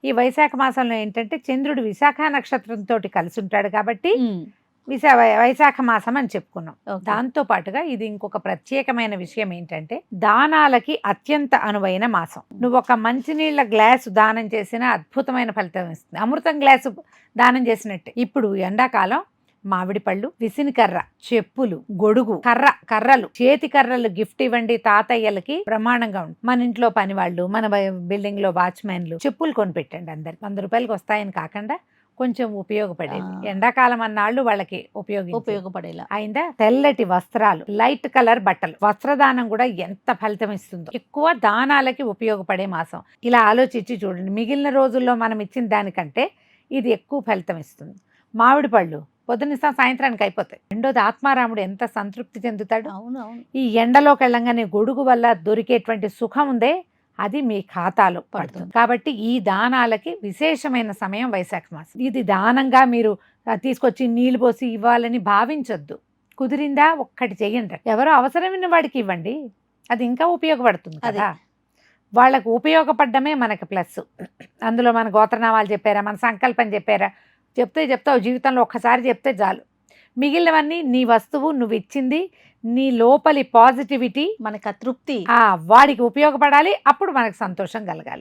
ఈ వైశాఖ మాసంలో ఏంటంటే చంద్రుడు విశాఖ నక్షత్రంతో కలిసి ఉంటాడు కాబట్టి వైశాఖ మాసం అని చెప్పుకున్నాం. దాంతో పాటుగా ఇది ఇంకొక ప్రత్యేకమైన విషయం ఏంటంటే దానాలకి అత్యంత అనువైన మాసం. నువ్వు ఒక మంచినీళ్ళ గ్లాసు దానం చేసినా అద్భుతమైన ఫలితం ఇస్తుంది. అమృతం గ్లాసు దానం చేసినట్టే. ఇప్పుడు ఎండాకాలం మామిడి పళ్ళు, విసినికర్ర, చెప్పులు, గొడుగు, కర్రలు, చేతి కర్రలు గిఫ్ట్ ఇవ్వండి. తాతయ్యలకి ప్రమాణంగా ఉంటుంది. మన ఇంట్లో పని వాళ్ళు, మన బిల్డింగ్ లో వాచ్మెన్లు చెప్పులు కొనిపెట్టండి. అందరికి 100 రూపాయలకి వస్తాయని కాకుండా కొంచెం ఉపయోగపడేది. ఎండాకాలం అన్నాళ్ళు వాళ్ళకి ఉపయోగపడేలా అయిందా. తెల్లటి వస్త్రాలు, లైట్ కలర్ బట్టలు, వస్త్రదానం కూడా ఎంత ఫలితం ఇస్తుందో. ఎక్కువ దానాలకి ఉపయోగపడే మాసం. ఇలా ఆలోచించి చూడండి. మిగిలిన రోజుల్లో మనం ఇచ్చిన దానికంటే ఇది ఎక్కువ ఫలితం ఇస్తుంది. మామిడి పళ్ళు పొద్దునిస్తాం, సాయంత్రానికి అయిపోతాయి. రెండోది ఆత్మారాముడు ఎంత సంతృప్తి చెందుతాడు. ఈ ఎండలోకి వెళ్ళంగానే గొడుగు వల్ల దొరికేటువంటి సుఖం ఉందే అది మీ ఖాతాలో పడుతుంది. కాబట్టి ఈ దానాలకి విశేషమైన సమయం వైశాఖ మాసం. ఇది దానంగా మీరు తీసుకొచ్చి నీళ్లు పోసి ఇవ్వాలని భావించొద్దు. కుదిరిందా ఒక్కటి చెయ్యండి. ఎవరో అవసరమైన వాడికి ఇవ్వండి, అది ఇంకా ఉపయోగపడుతుంది కదా. వాళ్ళకు ఉపయోగపడ్డమే మనకి ప్లస్. అందులో మన గోత్రనామాలు చెప్పారా, మన సంకల్పం చెప్పారా, చెప్తావు జీవితంలో ఒక్కసారి చెప్తే చాలు. మిగిలినవన్నీ నీ వస్తువు, నువ్వు ఇచ్చింది, నీ లోపలి పాజిటివిటీ, మనకు తృప్తి, వాడికి ఉపయోగపడాలి. అప్పుడు మనకు సంతోషం కలగాలి.